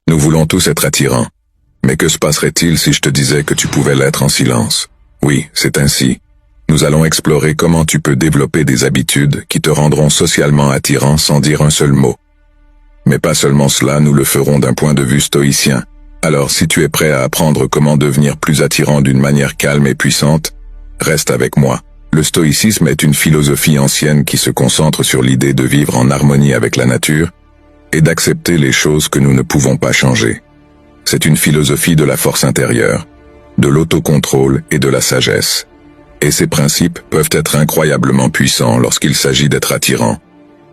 Nous voulons tous être attirants. Mais que se passerait-il si je te disais que tu pouvais l'être en silence? Oui, c'est ainsi. Nous allons explorer comment tu peux développer des habitudes qui te rendront socialement attirant sans dire un seul mot. Mais pas seulement cela, nous le ferons d'un point de vue stoïcien. Alors si tu es prêt à apprendre comment devenir plus attirant d'une manière calme et puissante, reste avec moi. Le stoïcisme est une philosophie ancienne qui se concentre sur l'idée de vivre en harmonie avec la nature et d'accepter les choses que nous ne pouvons pas changer. C'est une philosophie de la force intérieure, de l'autocontrôle et de la sagesse. Et ces principes peuvent être incroyablement puissants lorsqu'il s'agit d'être attirant.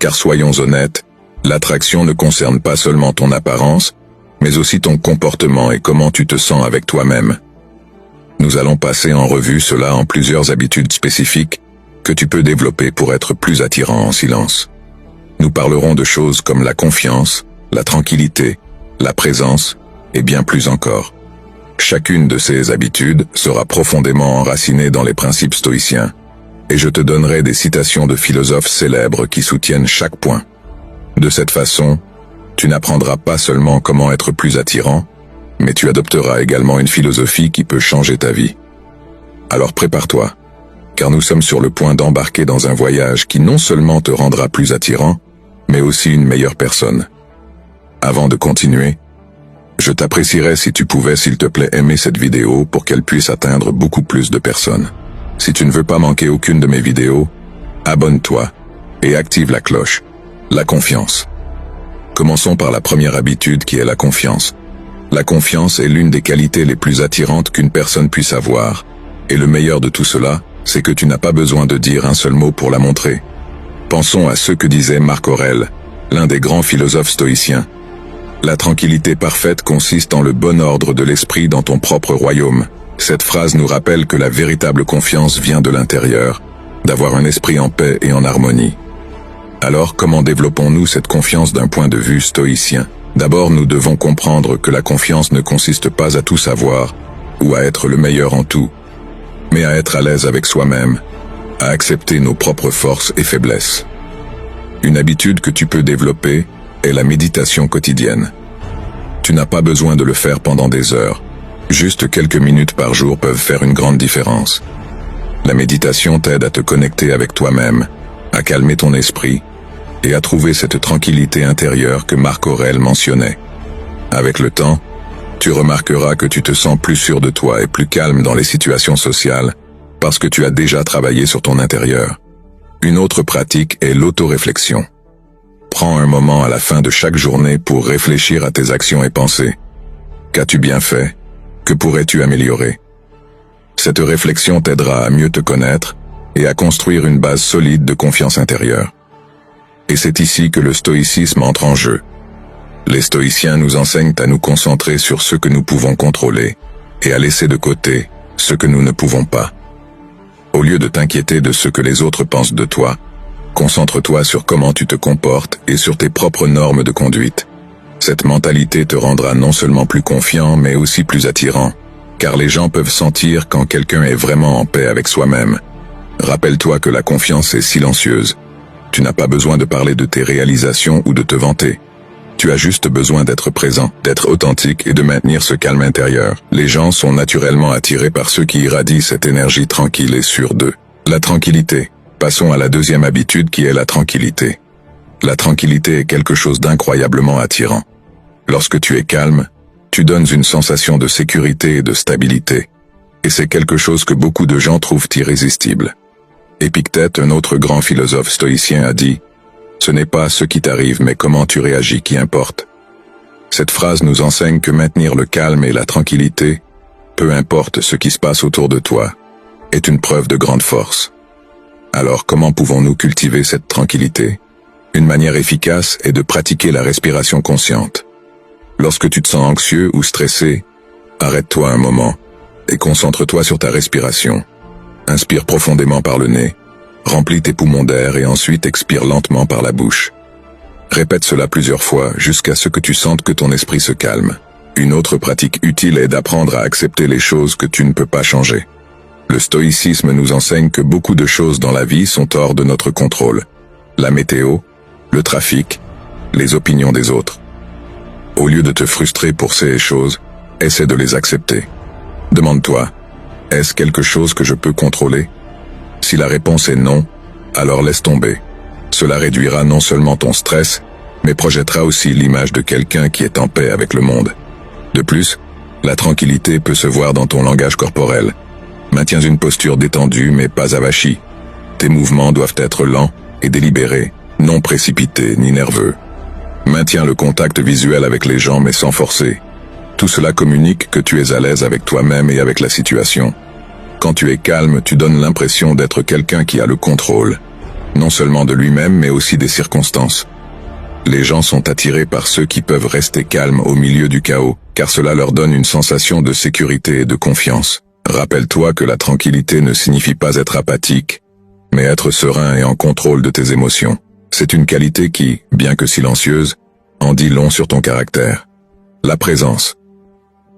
Car soyons honnêtes, l'attraction ne concerne pas seulement ton apparence, mais aussi ton comportement et comment tu te sens avec toi-même. Nous allons passer en revue cela en plusieurs habitudes spécifiques que tu peux développer pour être plus attirant en silence. Nous parlerons de choses comme la confiance, la tranquillité, la présence et bien plus encore. Chacune de ces habitudes sera profondément enracinée dans les principes stoïciens, et je te donnerai des citations de philosophes célèbres qui soutiennent chaque point. De cette façon, tu n'apprendras pas seulement comment être plus attirant, mais tu adopteras également une philosophie qui peut changer ta vie. Alors prépare-toi, car nous sommes sur le point d'embarquer dans un voyage qui non seulement te rendra plus attirant, mais aussi une meilleure personne. Avant de continuer, je t'apprécierais si tu pouvais s'il te plaît aimer cette vidéo pour qu'elle puisse atteindre beaucoup plus de personnes. Si tu ne veux pas manquer aucune de mes vidéos, abonne-toi et active la cloche. La confiance. Commençons par la première habitude qui est la confiance. La confiance est l'une des qualités les plus attirantes qu'une personne puisse avoir. Et le meilleur de tout cela, c'est que tu n'as pas besoin de dire un seul mot pour la montrer. Pensons à ce que disait Marc Aurèle, l'un des grands philosophes stoïciens. La tranquillité parfaite consiste en le bon ordre de l'esprit dans ton propre royaume. Cette phrase nous rappelle que la véritable confiance vient de l'intérieur, d'avoir un esprit en paix et en harmonie. Alors, comment développons-nous cette confiance d'un point de vue stoïcien? D'abord, nous devons comprendre que la confiance ne consiste pas à tout savoir, ou à être le meilleur en tout, mais à être à l'aise avec soi-même, à accepter nos propres forces et faiblesses. Une habitude que tu peux développer est la méditation quotidienne. Tu n'as pas besoin de le faire pendant des heures. Juste quelques minutes par jour peuvent faire une grande différence. La méditation t'aide à te connecter avec toi-même, à calmer ton esprit, et à trouver cette tranquillité intérieure que Marc Aurèle mentionnait. Avec le temps, tu remarqueras que tu te sens plus sûr de toi et plus calme dans les situations sociales, parce que tu as déjà travaillé sur ton intérieur. Une autre pratique est l'autoréflexion. Prends un moment à la fin de chaque journée pour réfléchir à tes actions et pensées. Qu'as-tu bien fait? Que pourrais-tu améliorer? Cette réflexion t'aidera à mieux te connaître et à construire une base solide de confiance intérieure. Et c'est ici que le stoïcisme entre en jeu. Les stoïciens nous enseignent à nous concentrer sur ce que nous pouvons contrôler et à laisser de côté ce que nous ne pouvons pas. Au lieu de t'inquiéter de ce que les autres pensent de toi, concentre-toi sur comment tu te comportes et sur tes propres normes de conduite. Cette mentalité te rendra non seulement plus confiant, mais aussi plus attirant, car les gens peuvent sentir quand quelqu'un est vraiment en paix avec soi-même. Rappelle-toi que la confiance est silencieuse. Tu n'as pas besoin de parler de tes réalisations ou de te vanter. Tu as juste besoin d'être présent, d'être authentique et de maintenir ce calme intérieur. Les gens sont naturellement attirés par ceux qui irradient cette énergie tranquille et sûre d'eux. La tranquillité. Passons à la deuxième habitude qui est la tranquillité. La tranquillité est quelque chose d'incroyablement attirant. Lorsque tu es calme, tu donnes une sensation de sécurité et de stabilité. Et c'est quelque chose que beaucoup de gens trouvent irrésistible. Épictète, un autre grand philosophe stoïcien, a dit « Ce n'est pas ce qui t'arrive, mais comment tu réagis qui importe ». Cette phrase nous enseigne que maintenir le calme et la tranquillité, peu importe ce qui se passe autour de toi, est une preuve de grande force. Alors comment pouvons-nous cultiver cette tranquillité? Une manière efficace est de pratiquer la respiration consciente. Lorsque tu te sens anxieux ou stressé, arrête-toi un moment et concentre-toi sur ta respiration. Inspire profondément par le nez, remplis tes poumons d'air et ensuite expire lentement par la bouche. Répète cela plusieurs fois jusqu'à ce que tu sentes que ton esprit se calme. Une autre pratique utile est d'apprendre à accepter les choses que tu ne peux pas changer. Le stoïcisme nous enseigne que beaucoup de choses dans la vie sont hors de notre contrôle. La météo, le trafic, les opinions des autres. Au lieu de te frustrer pour ces choses, essaie de les accepter. Demande-toi, est-ce quelque chose que je peux contrôler? Si la réponse est non, alors laisse tomber. Cela réduira non seulement ton stress, mais projettera aussi l'image de quelqu'un qui est en paix avec le monde. De plus, la tranquillité peut se voir dans ton langage corporel. Maintiens une posture détendue mais pas avachie. Tes mouvements doivent être lents et délibérés, non précipités ni nerveux. Maintiens le contact visuel avec les gens mais sans forcer. Tout cela communique que tu es à l'aise avec toi-même et avec la situation. Quand tu es calme, tu donnes l'impression d'être quelqu'un qui a le contrôle, non seulement de lui-même mais aussi des circonstances. Les gens sont attirés par ceux qui peuvent rester calmes au milieu du chaos, car cela leur donne une sensation de sécurité et de confiance. Rappelle-toi que la tranquillité ne signifie pas être apathique, mais être serein et en contrôle de tes émotions. C'est une qualité qui, bien que silencieuse, en dit long sur ton caractère. La présence.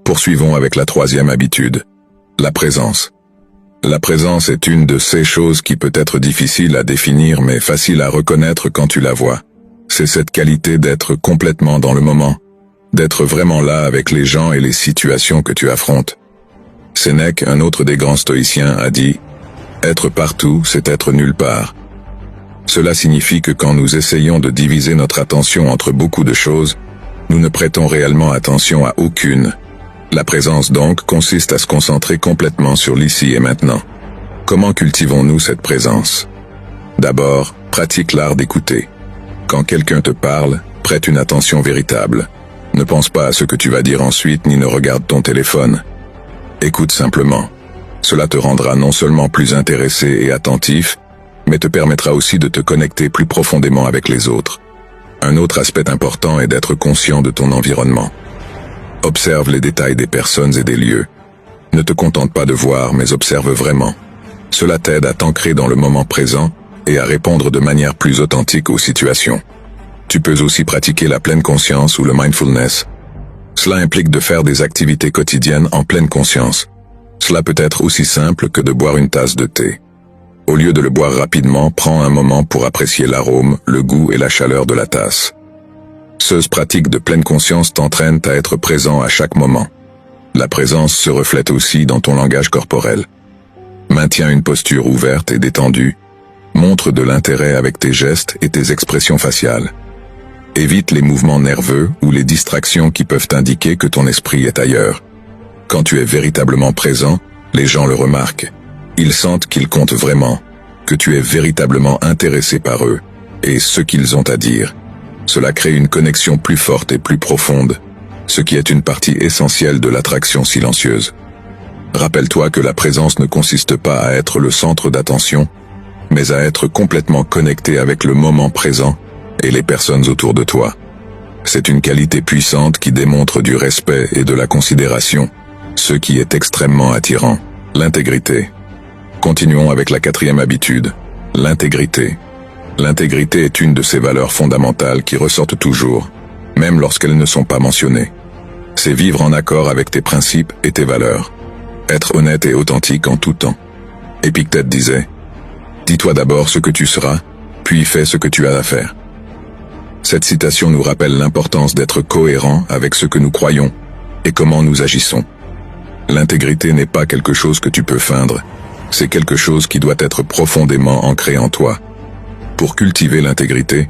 Poursuivons avec la troisième habitude. La présence. La présence est une de ces choses qui peut être difficile à définir mais facile à reconnaître quand tu la vois. C'est cette qualité d'être complètement dans le moment, d'être vraiment là avec les gens et les situations que tu affrontes. Sénèque, un autre des grands stoïciens, a dit « Être partout, c'est être nulle part ». Cela signifie que quand nous essayons de diviser notre attention entre beaucoup de choses, nous ne prêtons réellement attention à aucune. La présence donc consiste à se concentrer complètement sur l'ici et maintenant. Comment cultivons-nous cette présence? D'abord, pratique l'art d'écouter. Quand quelqu'un te parle, prête une attention véritable. Ne pense pas à ce que tu vas dire ensuite ni ne regarde ton téléphone. Écoute simplement. Cela te rendra non seulement plus intéressé et attentif, mais te permettra aussi de te connecter plus profondément avec les autres. Un autre aspect important est d'être conscient de ton environnement. Observe les détails des personnes et des lieux. Ne te contente pas de voir, mais observe vraiment. Cela t'aide à t'ancrer dans le moment présent et à répondre de manière plus authentique aux situations. Tu peux aussi pratiquer la pleine conscience ou le mindfulness. Cela implique de faire des activités quotidiennes en pleine conscience. Cela peut être aussi simple que de boire une tasse de thé. Au lieu de le boire rapidement, prends un moment pour apprécier l'arôme, le goût et la chaleur de la tasse. Ces pratiques de pleine conscience t'entraînent à être présent à chaque moment. La présence se reflète aussi dans ton langage corporel. Maintiens une posture ouverte et détendue. Montre de l'intérêt avec tes gestes et tes expressions faciales. Évite les mouvements nerveux ou les distractions qui peuvent indiquer que ton esprit est ailleurs. Quand tu es véritablement présent, les gens le remarquent. Ils sentent qu'ils comptent vraiment, que tu es véritablement intéressé par eux et ce qu'ils ont à dire. Cela crée une connexion plus forte et plus profonde, ce qui est une partie essentielle de l'attraction silencieuse. Rappelle-toi que la présence ne consiste pas à être le centre d'attention, mais à être complètement connecté avec le moment présent et les personnes autour de toi. C'est une qualité puissante qui démontre du respect et de la considération, ce qui est extrêmement attirant. L'intégrité. Continuons avec la quatrième habitude, l'intégrité. L'intégrité est une de ces valeurs fondamentales qui ressortent toujours, même lorsqu'elles ne sont pas mentionnées. C'est vivre en accord avec tes principes et tes valeurs. Être honnête et authentique en tout temps. Épictète disait « Dis-toi d'abord ce que tu seras, puis fais ce que tu as à faire ». Cette citation nous rappelle l'importance d'être cohérent avec ce que nous croyons et comment nous agissons. L'intégrité n'est pas quelque chose que tu peux feindre, c'est quelque chose qui doit être profondément ancré en toi. Pour cultiver l'intégrité,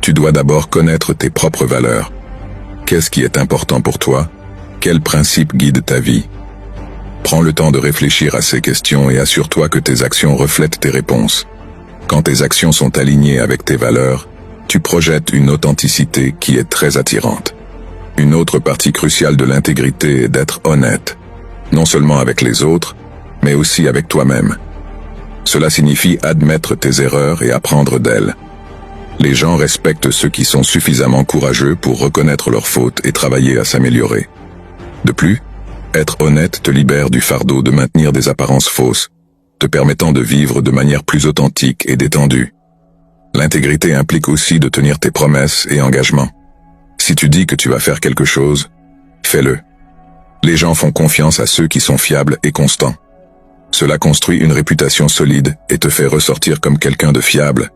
tu dois d'abord connaître tes propres valeurs. Qu'est-ce qui est important pour toi? Quels principes guident ta vie? Prends le temps de réfléchir à ces questions et assure-toi que tes actions reflètent tes réponses. Quand tes actions sont alignées avec tes valeurs, tu projettes une authenticité qui est très attirante. Une autre partie cruciale de l'intégrité est d'être honnête, non seulement avec les autres, mais aussi avec toi-même. Cela signifie admettre tes erreurs et apprendre d'elles. Les gens respectent ceux qui sont suffisamment courageux pour reconnaître leurs fautes et travailler à s'améliorer. De plus, être honnête te libère du fardeau de maintenir des apparences fausses, te permettant de vivre de manière plus authentique et détendue. L'intégrité implique aussi de tenir tes promesses et engagements. Si tu dis que tu vas faire quelque chose, fais-le. Les gens font confiance à ceux qui sont fiables et constants. Cela construit une réputation solide et te fait ressortir comme quelqu'un de fiable,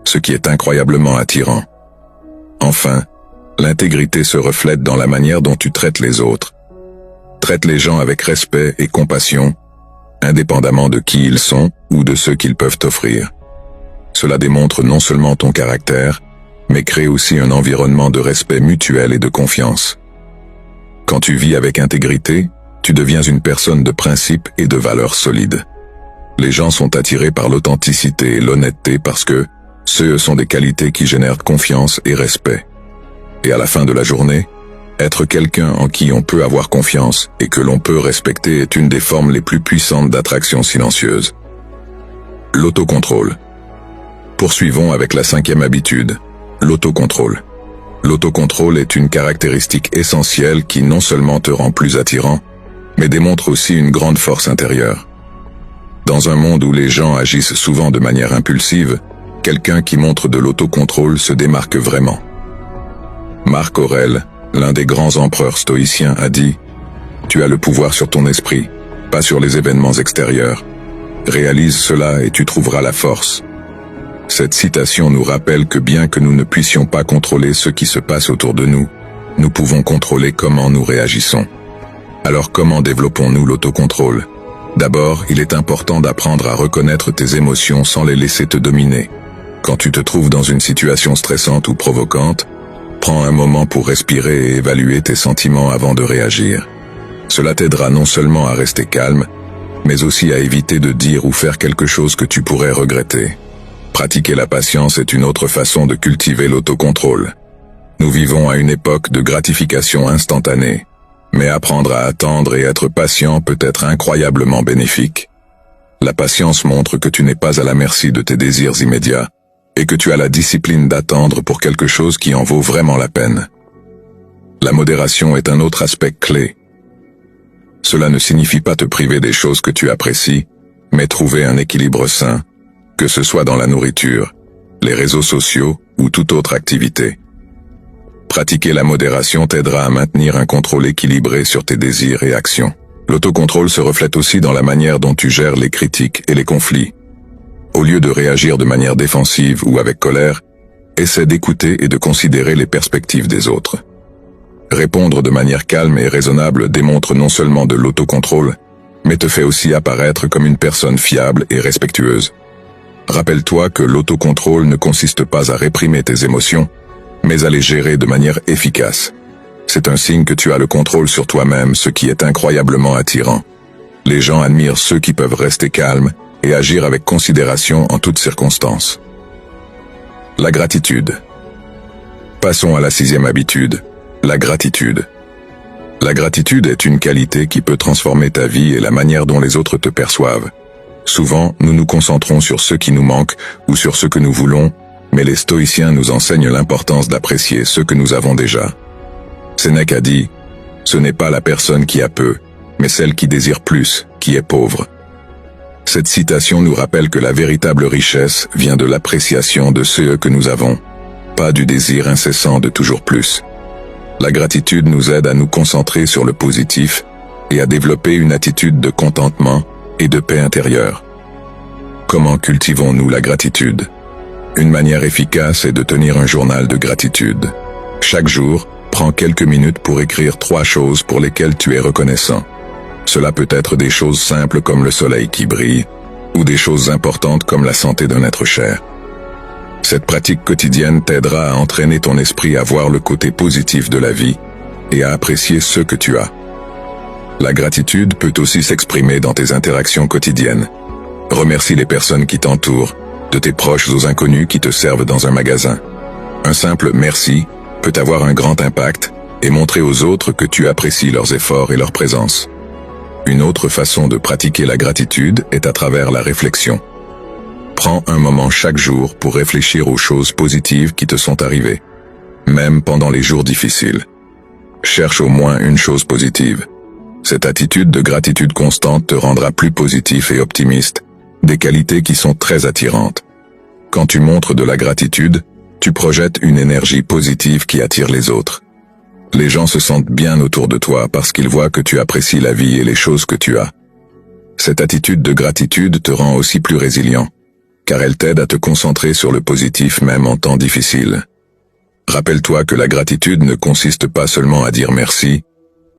ce qui est incroyablement attirant. Enfin, L'intégrité se reflète dans la manière dont tu traites les autres. Traite les gens avec respect et compassion, indépendamment de qui ils sont ou de ce qu'ils peuvent t'offrir. Cela démontre non seulement ton caractère, mais crée aussi un environnement de respect mutuel et de confiance. Quand tu vis avec intégrité, tu deviens une personne de principes et de valeurs solides. Les gens sont attirés par l'authenticité et l'honnêteté parce que ce sont des qualités qui génèrent confiance et respect. Et à la fin de la journée, être quelqu'un en qui on peut avoir confiance et que l'on peut respecter est une des formes les plus puissantes d'attraction silencieuse. L'autocontrôle. Poursuivons avec la 5e habitude, l'autocontrôle. L'autocontrôle est une caractéristique essentielle qui non seulement te rend plus attirant, mais démontre aussi une grande force intérieure. Dans un monde où les gens agissent souvent de manière impulsive, quelqu'un qui montre de l'autocontrôle se démarque vraiment. Marc Aurèle, l'un des grands empereurs stoïciens, a dit « Tu as le pouvoir sur ton esprit, pas sur les événements extérieurs. Réalise cela et tu trouveras la force. » Cette citation nous rappelle que bien que nous ne puissions pas contrôler ce qui se passe autour de nous, nous pouvons contrôler comment nous réagissons. Alors comment développons-nous l'autocontrôle ? D'abord, il est important d'apprendre à reconnaître tes émotions sans les laisser te dominer. Quand tu te trouves dans une situation stressante ou provocante, prends un moment pour respirer et évaluer tes sentiments avant de réagir. Cela t'aidera non seulement à rester calme, mais aussi à éviter de dire ou faire quelque chose que tu pourrais regretter. Pratiquer la patience est une autre façon de cultiver l'autocontrôle. Nous vivons à une époque de gratification instantanée, mais apprendre à attendre et être patient peut être incroyablement bénéfique. La patience montre que tu n'es pas à la merci de tes désirs immédiats, et que tu as la discipline d'attendre pour quelque chose qui en vaut vraiment la peine. La modération est un autre aspect clé. Cela ne signifie pas te priver des choses que tu apprécies, mais trouver un équilibre sain, que ce soit dans la nourriture, les réseaux sociaux ou toute autre activité. Pratiquer la modération t'aidera à maintenir un contrôle équilibré sur tes désirs et actions. L'autocontrôle se reflète aussi dans la manière dont tu gères les critiques et les conflits. Au lieu de réagir de manière défensive ou avec colère, essaie d'écouter et de considérer les perspectives des autres. Répondre de manière calme et raisonnable démontre non seulement de l'autocontrôle, mais te fait aussi apparaître comme une personne fiable et respectueuse. Rappelle-toi que l'autocontrôle ne consiste pas à réprimer tes émotions, mais à les gérer de manière efficace. C'est un signe que tu as le contrôle sur toi-même, ce qui est incroyablement attirant. Les gens admirent ceux qui peuvent rester calmes et agir avec considération en toutes circonstances. La gratitude. Passons à la 6e habitude, la gratitude. La gratitude est une qualité qui peut transformer ta vie et la manière dont les autres te perçoivent. Souvent, nous nous concentrons sur ce qui nous manque ou sur ce que nous voulons, mais les stoïciens nous enseignent l'importance d'apprécier ce que nous avons déjà. Sénèque a dit « Ce n'est pas la personne qui a peu, mais celle qui désire plus, qui est pauvre. » Cette citation nous rappelle que la véritable richesse vient de l'appréciation de ce que nous avons, pas du désir incessant de toujours plus. La gratitude nous aide à nous concentrer sur le positif et à développer une attitude de contentement et de paix intérieure. Comment cultivons-nous la gratitude ? Une manière efficace est de tenir un journal de gratitude. Chaque jour, prends quelques minutes pour écrire 3 choses pour lesquelles tu es reconnaissant. Cela peut être des choses simples comme le soleil qui brille, ou des choses importantes comme la santé d'un être cher. Cette pratique quotidienne t'aidera à entraîner ton esprit à voir le côté positif de la vie et à apprécier ce que tu as. La gratitude peut aussi s'exprimer dans tes interactions quotidiennes. Remercie les personnes qui t'entourent, de tes proches aux inconnus qui te servent dans un magasin. Un simple « merci » peut avoir un grand impact et montrer aux autres que tu apprécies leurs efforts et leur présence. Une autre façon de pratiquer la gratitude est à travers la réflexion. Prends un moment chaque jour pour réfléchir aux choses positives qui te sont arrivées, même pendant les jours difficiles. Cherche au moins une chose positive. Cette attitude de gratitude constante te rendra plus positif et optimiste, des qualités qui sont très attirantes. Quand tu montres de la gratitude, tu projettes une énergie positive qui attire les autres. Les gens se sentent bien autour de toi parce qu'ils voient que tu apprécies la vie et les choses que tu as. Cette attitude de gratitude te rend aussi plus résilient, car elle t'aide à te concentrer sur le positif même en temps difficile. Rappelle-toi que la gratitude ne consiste pas seulement à dire merci,